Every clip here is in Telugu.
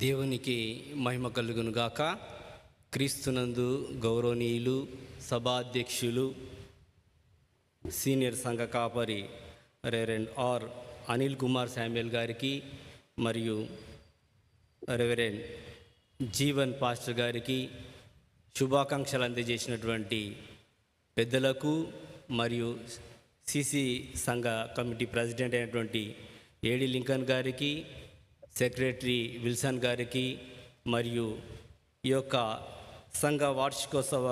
దేవునికి మహిమ కలుగునుగాక. క్రీస్తునందు గౌరవనీయులు, సభాధ్యక్షులు, సీనియర్ సంఘ కాపరి reverend are Anil Kumar Samuel గారికి మరియు రెవరెండ్ జీవన్ పాస్టర్ గారికి శుభాకాంక్షలు అందజేసినటువంటి పెద్దలకు మరియు సిసి సంఘ కమిటీ ప్రెసిడెంట్ అయినటువంటి ఏడి లింకన్ గారికి, సెక్రటరీ విల్సన్ గారికి మరియు ఈ యొక్క సంఘ వార్షికోత్సవ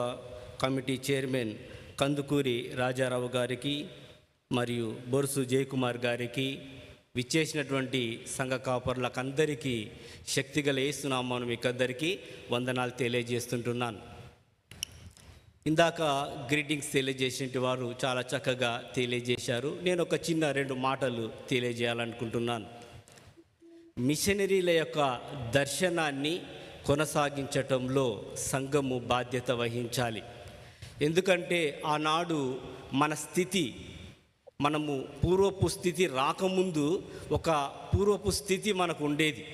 కమిటీ చైర్మన్ కందుకూరి రాజారావు గారికి మరియు బొరుసు జయకుమార్ గారికి, విచ్చేసినటువంటి సంఘ కాపరులకందరికీ శక్తిగల యేసు నామమున మీకందరికీ వందనాలు తెలియజేస్తుంటున్నాను. ఇందాక గ్రీటింగ్స్ తెలియజేసిన వారు చాలా చక్కగా తెలియజేశారు. నేను ఒక చిన్న 2 మాటలు తెలియజేయాలనుకుంటున్నాను. మిషనరీల యొక్క దర్శనాన్ని కొనసాగించటంలో సంఘము బాధ్యత వహించాలి. ఎందుకంటే ఆనాడు మన స్థితి, మనము పూర్వపు స్థితి రాకముందు ఒక పూర్వపు స్థితి మనకు ఉండేది.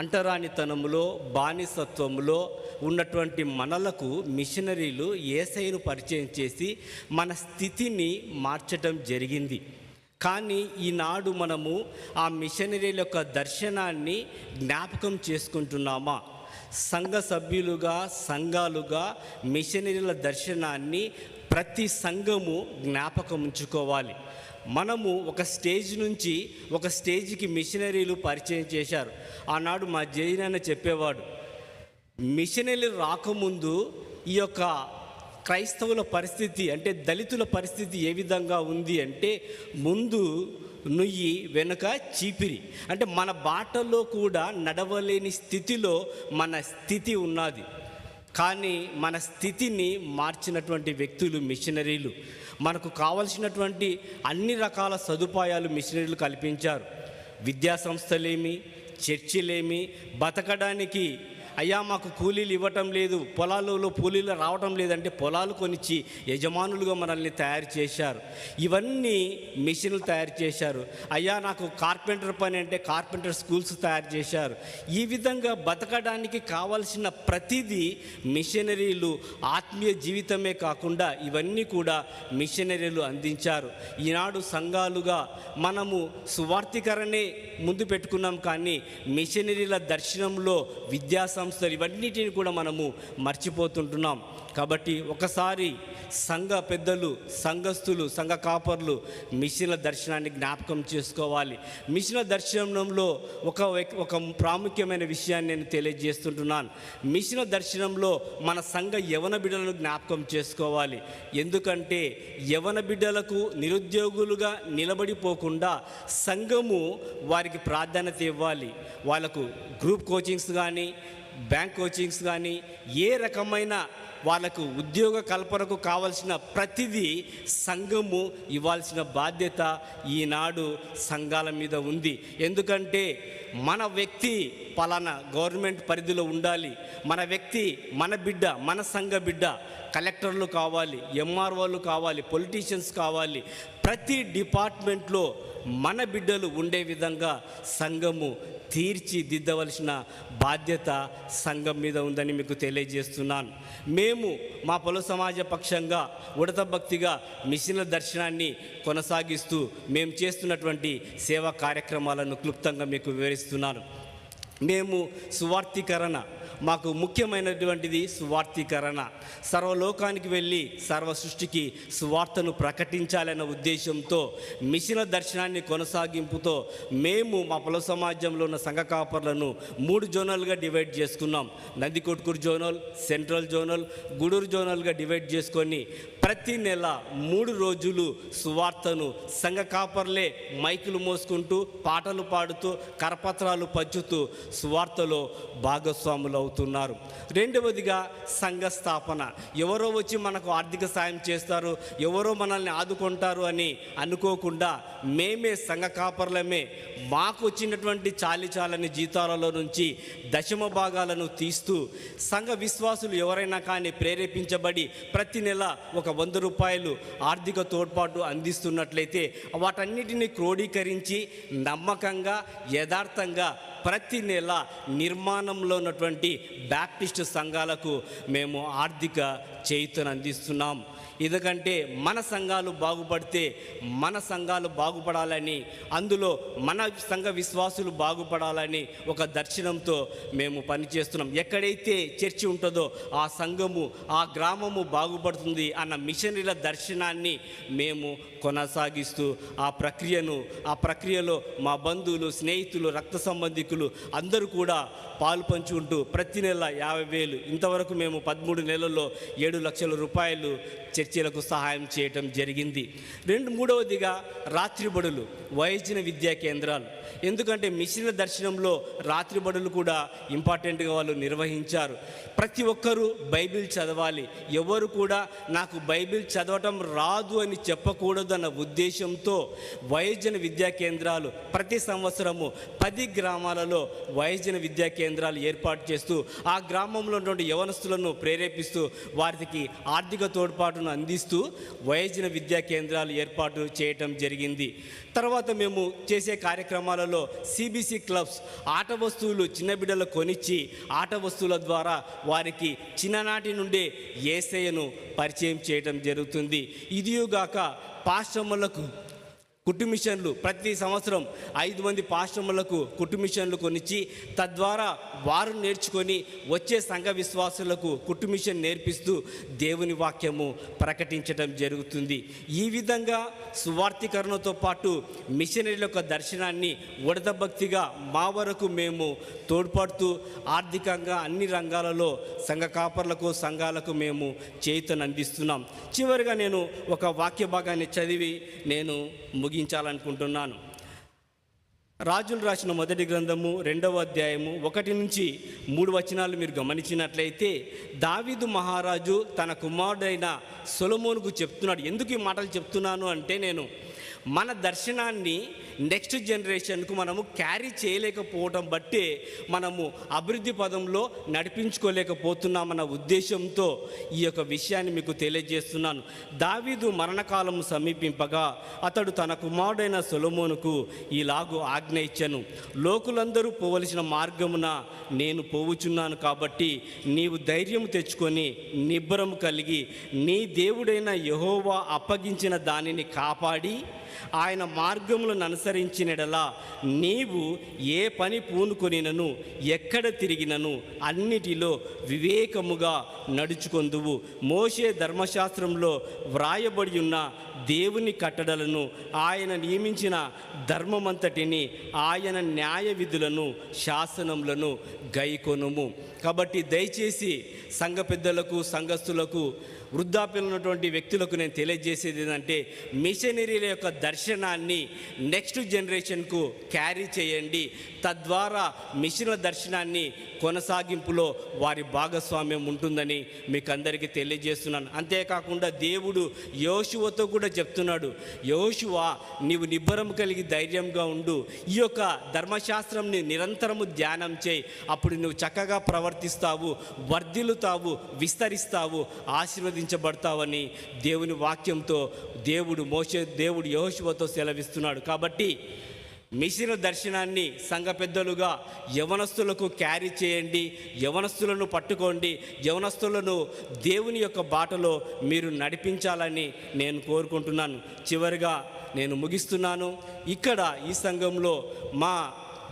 అంటరానితనంలో, బానిసత్వంలో ఉన్నటువంటి మనలకు మిషనరీలు యేసయ్యను పరిచయం చేసి మన స్థితిని మార్చటం జరిగింది. కానీ ఈనాడు మనము ఆ మిషనరీల యొక్క దర్శనాన్ని జ్ఞాపకం చేసుకుంటున్నామా? సంఘ సభ్యులుగా, సంఘాలుగా మిషనరీల దర్శనాన్ని ప్రతి సంఘము జ్ఞాపకం ఉంచుకోవాలి. మనము ఒక స్టేజ్ నుంచి ఒక స్టేజ్కి మిషనరీలు పరిచయం చేశారు. ఆనాడు మా జైనన్న చెప్పేవాడు, మిషనరీలు రాకముందు ఈ యొక్క క్రైస్తవుల పరిస్థితి, అంటే దళితుల పరిస్థితి ఏ విధంగా ఉంది అంటే, ముందు నుయ్యి వెనుక చీపిరి, అంటే మన బాటలో కూడా నడవలేని స్థితిలో మన స్థితి ఉన్నది. కానీ మన స్థితిని మార్చినటువంటి వ్యక్తులు మిషనరీలు. మనకు కావలసినటువంటి అన్ని రకాల సదుపాయాలు మిషనరీలు కల్పించారు. విద్యా సంస్థలేమి, చర్చిలేమి, బతకడానికి అయ్యా మాకు కూలీలు ఇవ్వటం లేదు, పొలాలలో కూలీలు రావటం లేదంటే పొలాలు కొనిచ్చి యజమానులుగా మనల్ని తయారు చేశారు. ఇవన్నీ మిషన్లు తయారు చేశారు. అయ్యా నాకు కార్పెంటర్ పని అంటే కార్పెంటర్ స్కూల్స్ తయారు చేశారు. ఈ విధంగా బతకడానికి కావలసిన ప్రతిదీ మిషనరీలు, ఆత్మీయ జీవితమే కాకుండా ఇవన్నీ కూడా మిషనరీలు అందించారు. ఈనాడు సంఘాలుగా మనము సువార్థీకరణే ముందు పెట్టుకున్నాం, కానీ మిషనరీల దర్శనంలో విద్యా సంస్థలు ఇవన్నిటిని కూడా మనము మర్చిపోతుంటున్నాం. కాబట్టి ఒకసారి సంఘ పెద్దలు, సంఘస్థులు, సంఘ కాపర్లు మిషన్ల దర్శనాన్ని జ్ఞాపకం చేసుకోవాలి. మిషన్ల దర్శనంలో ఒక ప్రాముఖ్యమైన విషయాన్ని నేను తెలియజేస్తుంటున్నాను. మిషన్ల దర్శనంలో మన సంఘ యవన బిడ్డలను జ్ఞాపకం చేసుకోవాలి. ఎందుకంటే యవన బిడ్డలకు నిరుద్యోగులుగా నిలబడిపోకుండా సంఘము వారికి ప్రాధాన్యత ఇవ్వాలి. వాళ్ళకు గ్రూప్ కోచింగ్స్ కానీ, బ్యాంక్ కోచింగ్స్ కానీ, ఏ రకమైన వాళ్ళకు ఉద్యోగ కల్పనకు కావలసిన ప్రతిదీ సంఘము ఇవ్వాల్సిన బాధ్యత ఈనాడు సంఘాల మీద ఉంది. ఎందుకంటే మన వ్యక్తి పలానా గవర్నమెంట్ పరిధిలో ఉండాలి, మన వ్యక్తి, మన బిడ్డ, మన సంఘ బిడ్డ కలెక్టర్లు కావాలి, ఎంఆర్ఓలు కావాలి, పొలిటీషియన్స్ కావాలి. ప్రతి డిపార్ట్మెంట్లో మన బిడ్డలు ఉండే విధంగా సంఘము తీర్చిదిద్దవలసిన బాధ్యత సంఘం మీద ఉందని మీకు తెలియజేస్తున్నాను. మేము మా పలు సమాజ పక్షంగా ఉడత భక్తిగా మిషన్ల దర్శనాన్ని కొనసాగిస్తూ మేము చేస్తున్నటువంటి సేవా కార్యక్రమాలను క్లుప్తంగా మీకు వివరిస్తున్నాను. మేము సువార్థీకరణ, మాకు ముఖ్యమైనటువంటిది సువార్థీకరణ. సర్వలోకానికి వెళ్ళి సర్వ సృష్టికి సువార్తను ప్రకటించాలన్న ఉద్దేశంతో మిషన్ల దర్శనాన్ని కొనసాగింపుతో మేము మా పొల సమాజంలో ఉన్న సంఘ కాపర్లను 3 జోనల్గా డివైడ్ చేసుకున్నాం. Nandikotkur zonal, central zonal, Gudur జోనల్గా డివైడ్ చేసుకొని ప్రతి నెల 3 రోజులు సువార్తను సంఘ కాపర్లే మైకులు మోసుకుంటూ, పాటలు పాడుతూ, కరపత్రాలు పంచుతూ సువార్తలో భాగస్వాములు అవుతున్నారు. రెండవదిగా సంఘ స్థాపన. ఎవరో వచ్చి మనకు ఆర్థిక సాయం చేస్తారు, ఎవరో మనల్ని ఆదుకుంటారు అని అనుకోకుండా మేమే సంఘ కాపర్లమే మాకు వచ్చినటువంటి చాలని జీతాలలో నుంచి దశమ భాగాలను తీస్తూ సంఘ విశ్వాసులు ఎవరైనా కానీ ప్రేరేపించబడి ప్రతి నెల ఒక 100 రూపాయలు ఆర్థిక తోడ్పాటు అందిస్తున్నట్లయితే వాటన్నిటిని క్రోడీకరించి నమ్మకంగా, యథార్థంగా ప్రతి నెల నిర్మాణంలో ఉన్నటువంటి బ్యాప్టిస్టు సంఘాలకు మేము ఆర్థిక చేయూతను అందిస్తున్నాం. ఎందుకంటే మన సంఘాలు బాగుపడితే మన సంఘాలు బాగుపడాలని, అందులో మన సంఘ విశ్వాసులు బాగుపడాలని ఒక దర్శనంతో మేము పనిచేస్తున్నాం. ఎక్కడైతే చర్చి ఉంటుందో ఆ సంఘము, ఆ గ్రామము బాగుపడుతుంది అన్న మిషనరీల దర్శనాన్ని మేము కొనసాగిస్తూ ఆ ప్రక్రియలో మా బంధువులు, స్నేహితులు, రక్త సంబంధికులు అందరూ కూడా పాలు పంచుకుంటూ ప్రతి నెల 50,000, ఇంతవరకు మేము 13 నెలల్లో 7 లక్షల రూపాయలు చర్చిలకు సహాయం చేయటం జరిగింది. మూడవదిగా రాత్రి బడులు, వయోజన విద్యా కేంద్రాలు. ఎందుకంటే మిషన్ దర్శనంలో రాత్రి బడులు కూడా ఇంపార్టెంట్గా వాళ్ళు నిర్వహించారు. ప్రతి ఒక్కరూ బైబిల్ చదవాలి, ఎవరు కూడా నాకు బైబిల్ చదవటం రాదు అని చెప్పకూడదు అన్న ఉద్దేశంతో వయోజన విద్యా కేంద్రాలు ప్రతి సంవత్సరము 10 గ్రామాలలో వయోజన విద్యా కేంద్రాలు ఏర్పాటు చేస్తూ ఆ గ్రామంలో ఉన్నటువంటి యవనస్తులను ప్రేరేపిస్తూ వారికి ఆర్థిక తోడ్పాటును అందిస్తూ వయోజన విద్యా కేంద్రాలు ఏర్పాటు చేయటం జరిగింది. తర్వాత మేము చేసే కార్యక్రమాలలో సిబిసి క్లబ్స్, ఆట వస్తువులు చిన్న బిడ్డలు కొనిచ్చి ఆట వస్తువుల ద్వారా వారికి చిన్ననాటి నుండే యేసయ్యను పరిచయం చేయటం జరుగుతుంది. ఇదియుగాక పాస్టర్లకు కుట్టు మిషన్లు, ప్రతి సంవత్సరం 5 మంది పాస్టర్లకు కుట్టు మిషన్లు కొనిచ్చి తద్వారా వారు నేర్చుకొని వచ్చే సంఘ విశ్వాసులకు కుట్టు మిషన్ నేర్పిస్తూ దేవుని వాక్యము ప్రకటించడం జరుగుతుంది. ఈ విధంగా సువార్థీకరణతో పాటు మిషనరీల యొక్క దర్శనాన్ని ఉడతభక్తిగా మా వరకు మేము తోడ్పడుతూ ఆర్థికంగా అన్ని రంగాలలో సంఘ కాపర్లకు, సంఘాలకు మేము చేయూతను అందిస్తున్నాం. చివరిగా నేను ఒక వాక్య భాగాన్ని చదివి నేను ముగించాలనుకుంటున్నాను. రాజులు రాసిన మొదటి గ్రంథము 2వ అధ్యాయము 1 నుంచి 3 వచనాలు మీరు గమనించినట్లయితే దావీదు మహారాజు తన కుమారుడైన సొలొమోనుకు చెప్తున్నాడు. ఎందుకు ఈ మాటలు చెప్తున్నాను అంటే, నేను మన దర్శనాన్ని నెక్స్ట్ జనరేషన్కు మనము క్యారీ చేయలేకపోవటం బట్టే మనము అభివృద్ధి పదంలో నడిపించుకోలేకపోతున్నామన్న ఉద్దేశంతో ఈ యొక్క విషయాన్ని మీకు తెలియజేస్తున్నాను. దావీదు మరణకాలం సమీపింపగా అతడు తన కుమారుడైన సొలొమోనుకు ఈలాగు ఆజ్ఞ ఇచ్చెను. లోకులందరూ పోవలసిన మార్గమున నేను పోవుచున్నాను కాబట్టి నీవు ధైర్యం తెచ్చుకొని నిబ్బరం కలిగి నీ దేవుడైన యెహోవా అప్పగించిన దానిని కాపాడి ఆయన మార్గములను అనుసరించినడలా నీవు ఏ పని పూనుకొనినను ఎక్కడ తిరిగినను అన్నిటిలో వివేకముగా నడుచుకొందువు. మోషే ధర్మశాస్త్రంలో వ్రాయబడి ఉన్న దేవుని కట్టడలను, ఆయన నియమించిన ధర్మమంతటిని, ఆయన న్యాయ విధులను, శాసనములను గైకొనుము. కాబట్టి దయచేసి సంఘ పెద్దలకు, సంఘస్థులకు, వృద్ధాప్యంలో ఉన్నటువంటి వ్యక్తులకు నేను తెలియజేసేది ఏంటంటే, మిషనరీల యొక్క దర్శనాన్ని నెక్స్ట్ జనరేషన్కు క్యారీ చేయండి. తద్వారా మిషన్ల దర్శనాన్ని కొనసాగింపులో వారి భాగస్వామ్యం ఉంటుందని మీకు అందరికీ తెలియజేస్తున్నాను. అంతేకాకుండా దేవుడు యోషువతో కూడా చెప్తున్నాడు, యోషువా నీవు నిబ్బరం కలిగి ధైర్యంగా ఉండు, ఈ యొక్క ధర్మశాస్త్రంని నిరంతరము ధ్యానం చేయి, అప్పుడు నువ్వు చక్కగా ప్రవర్తిస్తావు, వర్ధిల్లుతావు, విస్తరిస్తావు, ఆశీర్వదించబడతావని దేవుని వాక్యంతో దేవుడు యోషువతో సెలవిస్తున్నాడు. కాబట్టి మిషన్ దర్శనాన్ని సంఘ పెద్దలుగా యవనస్తులకు క్యారీ చేయండి, యవనస్తులను పట్టుకోండి, యవనస్తులను దేవుని యొక్క బాటలో మీరు నడిపించాలని నేను కోరుకుంటున్నాను. చివరిగా నేను ముగిస్తున్నాను. ఇక్కడ ఈ సంఘంలో మా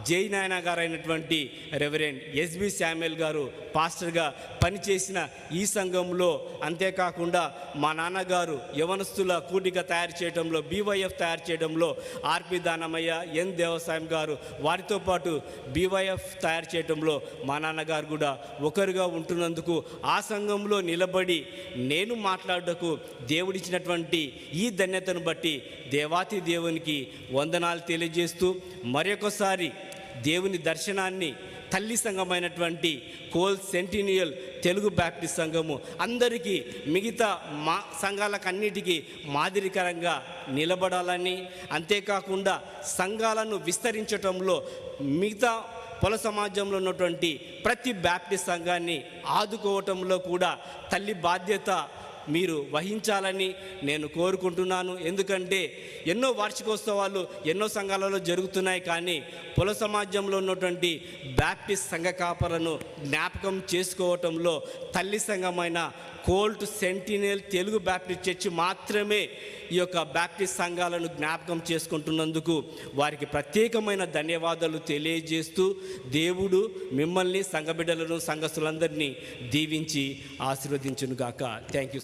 జై నాయన గారు అయినటువంటి రెవరెండ్ ఎస్బి శామ్యుల్ గారు పాస్టర్గా పనిచేసిన ఈ సంఘంలో, అంతేకాకుండా మా నాన్నగారు యవనస్తుల కూడిక తయారు చేయడంలో, బీవైఎఫ్ తయారు చేయడంలో ఆర్పి దానమయ్య, ఎన్ దేవసాయం గారు, వారితో పాటు బీవైఎఫ్ తయారు చేయడంలో మా నాన్నగారు కూడా ఒకరుగా ఉంటున్నందుకు ఆ సంఘంలో నిలబడి నేను మాట్లాడటకు దేవుడిచ్చినటువంటి ఈ ధన్యతను బట్టి దేవాతి దేవునికి వందనాలు తెలియజేస్తూ, మరొకసారి దేవుని దర్శనాన్ని తల్లి సంఘమైనటువంటి కోల్ సెంటినియల్ తెలుగు బ్యాప్టిస్ట్ సంఘము అందరికీ, మిగతా సంఘాలకన్నిటికీ మాదిరికరంగా నిలబడాలని, అంతేకాకుండా సంఘాలను విస్తరించటంలో మిగతా పొల సమాజంలో ఉన్నటువంటి ప్రతి బ్యాప్టిస్ట్ సంఘాన్ని ఆదుకోవటంలో కూడా తల్లి బాధ్యత మీరు వహించాలని నేను కోరుకుంటున్నాను. ఎందుకంటే ఎన్నో వార్షికోత్సవాలు ఎన్నో సంఘాలలో జరుగుతున్నాయి, కానీ పుల సమాజంలో ఉన్నటువంటి బ్యాప్టిస్ట్ సంఘ కాపలను జ్ఞాపకం చేసుకోవటంలో తల్లి సంఘమైన Colt Centennial Telugu Baptist Church మాత్రమే ఈ యొక్క బ్యాప్టిస్ట్ సంఘాలను జ్ఞాపకం చేసుకుంటున్నందుకు వారికి ప్రత్యేకమైన ధన్యవాదాలు తెలియజేస్తూ దేవుడు మిమ్మల్ని సంఘ బిడ్డలను సంఘస్థులందరినీ దీవించి ఆశీర్వదించునుగాక. Thank you.